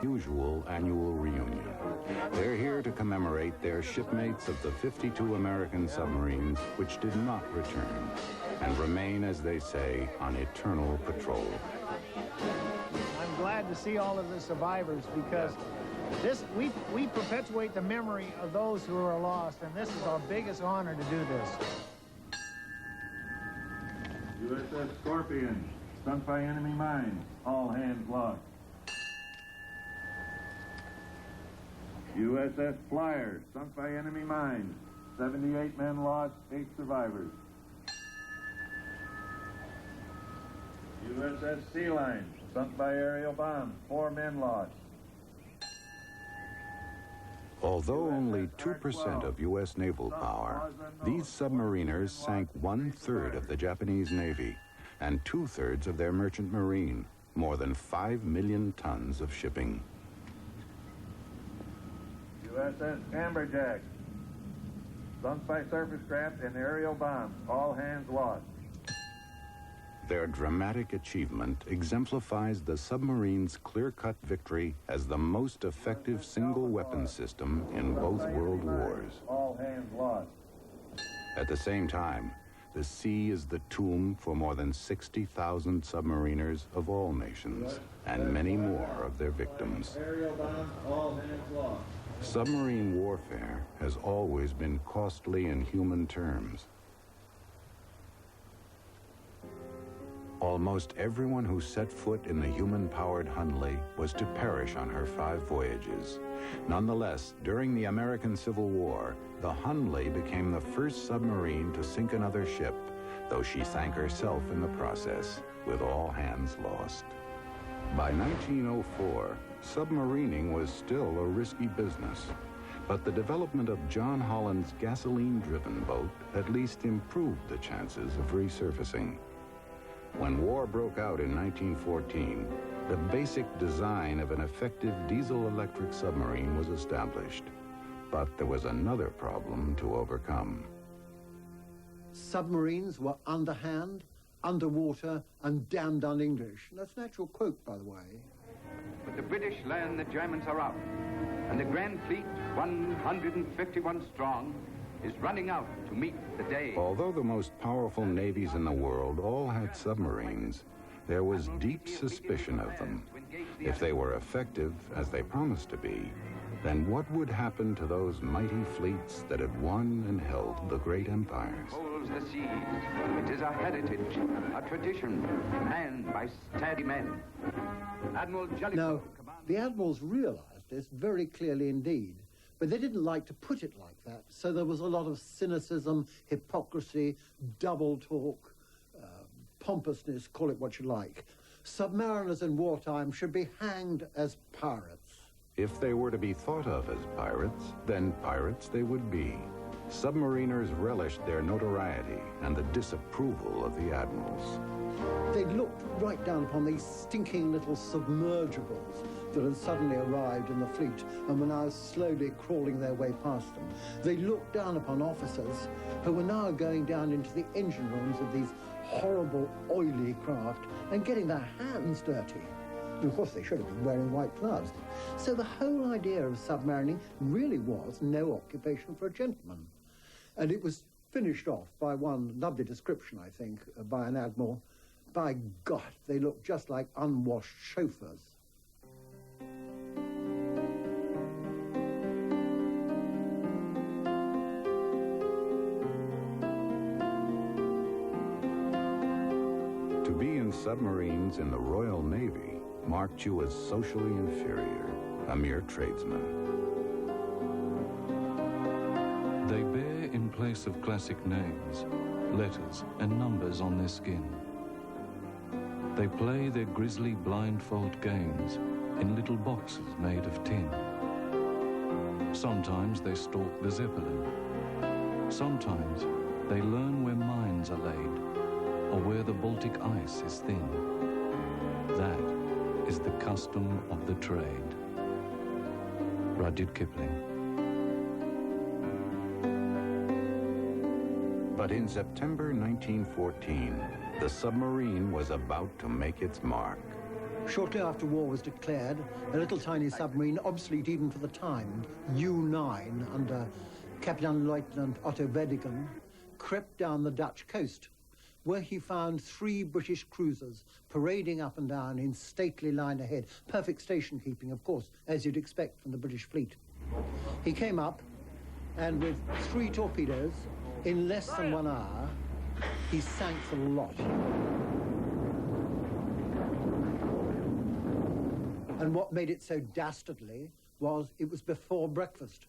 usual annual reunion. They're here to commemorate their shipmates of the 52 American submarines which did not return and remain, as they say, on eternal patrol. I'm glad to see all of the survivors because we perpetuate the memory of those who are lost, and this is our biggest honor to do this. USS Scorpion, sunk by enemy mines, all hands lost. USS Flyer, sunk by enemy mines, 78 men lost, 8 survivors. USS Sea Line, sunk by aerial bombs, 4 men lost. Although only 2% of U.S. naval power, these submariners sank 1/3 of the Japanese Navy and 2/3 of their merchant marine, more than 5 million tons of shipping. USS Amberjack, sunk by surface craft and aerial bombs, all hands lost. Their dramatic achievement exemplifies the submarine's clear-cut victory as the most effective single weapon system in both world wars. All hands lost. At the same time, the sea is the tomb for more than 60,000 submariners of all nations and many more of their victims. Aerial bombs, all hands lost. Submarine warfare has always been costly in human terms. Almost everyone who set foot in the human-powered Hunley was to perish on her 5 voyages. Nonetheless, during the American Civil War, the Hunley became the first submarine to sink another ship, though she sank herself in the process, with all hands lost. By 1904, submarining was still a risky business, but the development of John Holland's gasoline-driven boat at least improved the chances of resurfacing. When war broke out in 1914, the basic design of an effective diesel-electric submarine was established. But there was another problem to overcome. Submarines were underhand, underwater, and damned un-English. That's an actual quote, by the way. But the British learn the Germans are out, and the Grand Fleet, 151 strong, is running out to meet the day. Although the most powerful navies in the world all had submarines, there was deep suspicion of them. If they were effective, as they promised to be, then what would happen to those mighty fleets that had won and held the great empires? Holds the seas. It is a heritage, a tradition, manned by sturdy men. Admiral Jellicoe. Now, the admirals realized this very clearly indeed, but they didn't like to put it like that, so there was a lot of cynicism, hypocrisy, double talk, pompousness, call it what you like. Submariners in wartime should be hanged as pirates. If they were to be thought of as pirates, then pirates they would be. Submariners relished their notoriety and the disapproval of the admirals. They looked right down upon these stinking little submergibles that had suddenly arrived in the fleet and were now slowly crawling their way past them. They looked down upon officers who were now going down into the engine rooms of these horrible, oily craft and getting their hands dirty. And of course, they should have been wearing white gloves. So the whole idea of submarining really was no occupation for a gentleman. And it was finished off by one lovely description, I think, by an admiral. By God, they looked just like unwashed chauffeurs. To be in submarines in the Royal Navy marked you as socially inferior, a mere tradesman. They bear in place of classic names, letters and numbers on their skin. They play their grisly blindfold games in little boxes made of tin. Sometimes they stalk the Zeppelin. Sometimes they learn where mines are laid or where the Baltic ice is thin. That is the custom of the trade. Rudyard Kipling. But in September 1914, the submarine was about to make its mark. Shortly after war was declared, a little tiny submarine, obsolete even for the time, U-9, under Captain Lieutenant Otto Weddigen, crept down the Dutch coast, where he found 3 British cruisers parading up and down in stately line ahead. Perfect station keeping, of course, as you'd expect from the British fleet. He came up, and with 3 torpedoes, in less than 1 hour, he sank the lot. And what made it so dastardly was it was before breakfast.